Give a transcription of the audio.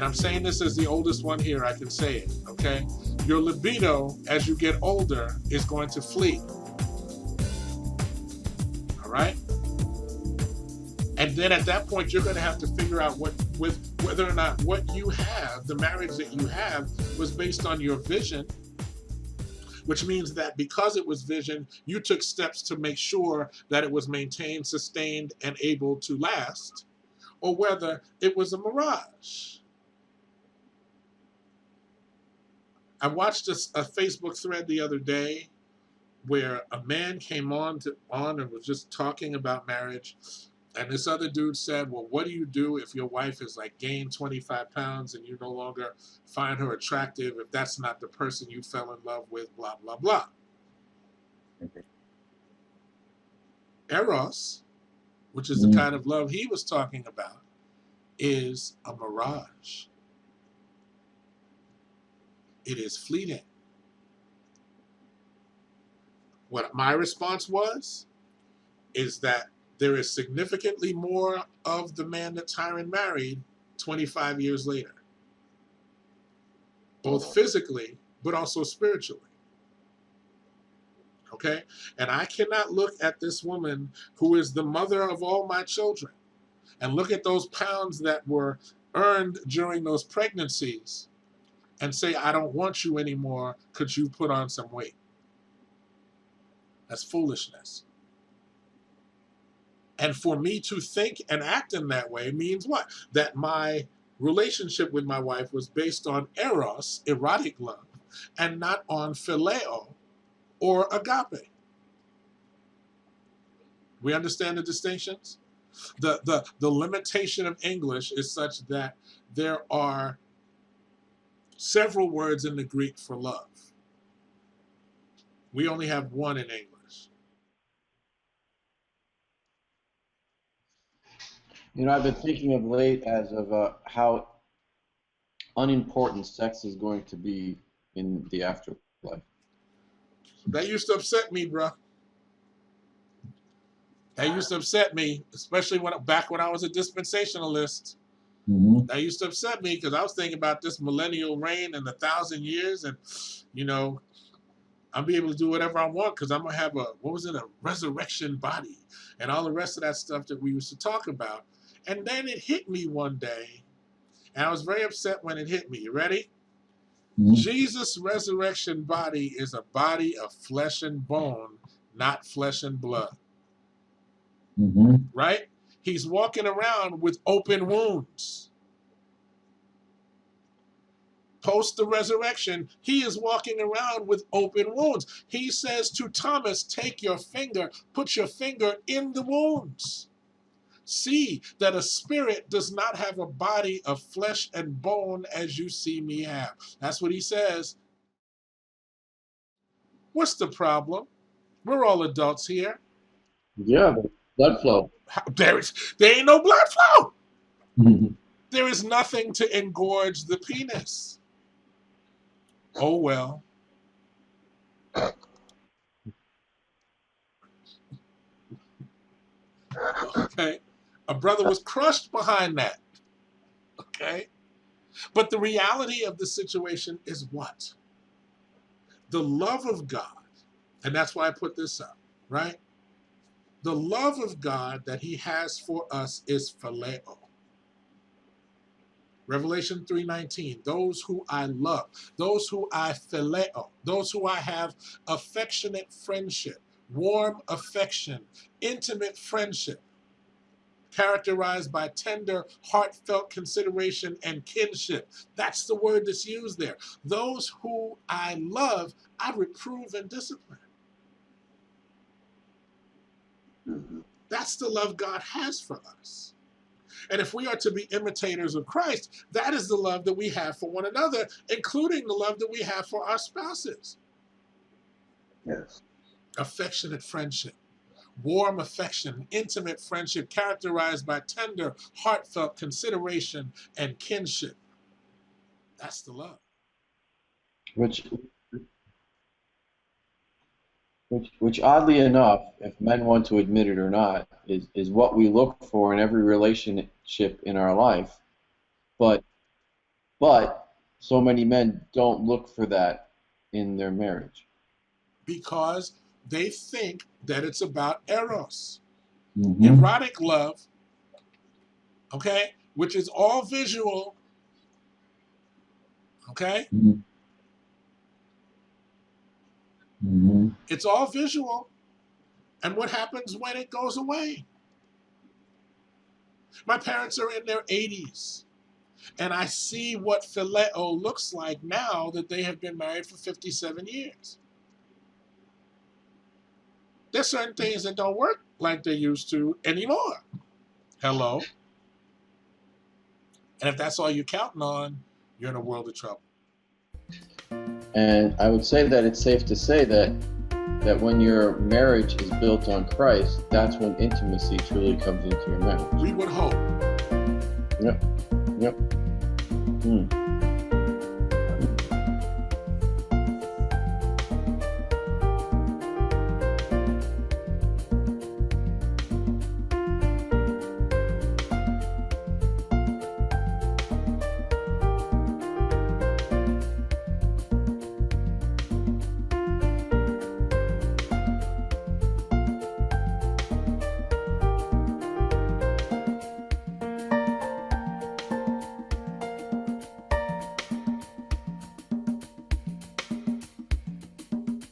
and I'm saying this as the oldest one here, I can say it, okay? Your libido, as you get older, is going to flee. All right? And then at that point, you're going to have to figure out whether or not what you have, the marriage that you have, was based on your vision, which means that because it was vision, you took steps to make sure that it was maintained, sustained, and able to last, or whether it was a mirage. I watched a Facebook thread the other day where a man came on and was just talking about marriage. And this other dude said, well, what do you do if your wife has like gained 25 pounds and you no longer find her attractive if that's not the person you fell in love with, blah, blah, blah. Okay. Eros, which is the kind of love he was talking about, is a mirage. It is fleeting. What my response was is that there is significantly more of the man that Tyron married 25 years later, both physically but also spiritually. Okay? And I cannot look at this woman who is the mother of all my children and look at those pounds that were earned during those pregnancies and say, I don't want you anymore because you put on some weight. That's foolishness. And for me to think and act in that way means what? That my relationship with my wife was based on Eros, erotic love, and not on Phileo or Agape. We understand the distinctions? The limitation of English is such that there are several words in the Greek for love. We only have one in English. You know, I've been thinking of late as of how unimportant sex is going to be in the afterlife. That used to upset me, bro. That used to upset me, especially back when I was a dispensationalist. Mm-hmm. That used to upset me because I was thinking about this millennial reign and 1,000 years, and you know, I'll be able to do whatever I want because I'm gonna have a resurrection body and all the rest of that stuff that we used to talk about. And then it hit me one day, and I was very upset when it hit me. You ready? Mm-hmm. Jesus' resurrection body is a body of flesh and bone, not flesh and blood. Mm-hmm. Right? He's walking around with open wounds. Post the resurrection, he is walking around with open wounds. He says to Thomas, take your finger, put your finger in the wounds. See that a spirit does not have a body of flesh and bone as you see me have. That's what he says. What's the problem? We're all adults here. Yeah, blood flow. There ain't no blood flow. Mm-hmm. There is nothing to engorge the penis. Oh, well. Okay. A brother was crushed behind that. Okay. But the reality of the situation is what? The love of God, and that's why I put this up, right? The love of God that he has for us is Phileo. Revelation 3:19, those who I love, those who I phileo, those who I have affectionate friendship, warm affection, intimate friendship, characterized by tender, heartfelt consideration and kinship. That's the word that's used there. Those who I love, I reprove and discipline. Mm-hmm. That's the love God has for us. And if we are to be imitators of Christ, that is the love that we have for one another, including the love that we have for our spouses. Yes. Affectionate friendship, warm affection, intimate friendship characterized by tender, heartfelt consideration and kinship. That's the love. Which oddly enough, if men want to admit it or not, is what we look for in every relationship in our life. But But so many men don't look for that in their marriage. Because they think that it's about Eros. Erotic love, okay, which is all visual, okay? It's all visual. And what happens when it goes away? My parents are in their 80s, and I see what Phileo looks like now that they have been married for 57 years. There's certain things that don't work like they used to anymore. Hello? And if that's all you're counting on, you're in a world of trouble. And I would say that it's safe to say that when your marriage is built on Christ, that's when intimacy truly comes into your marriage. We would hope. Yep.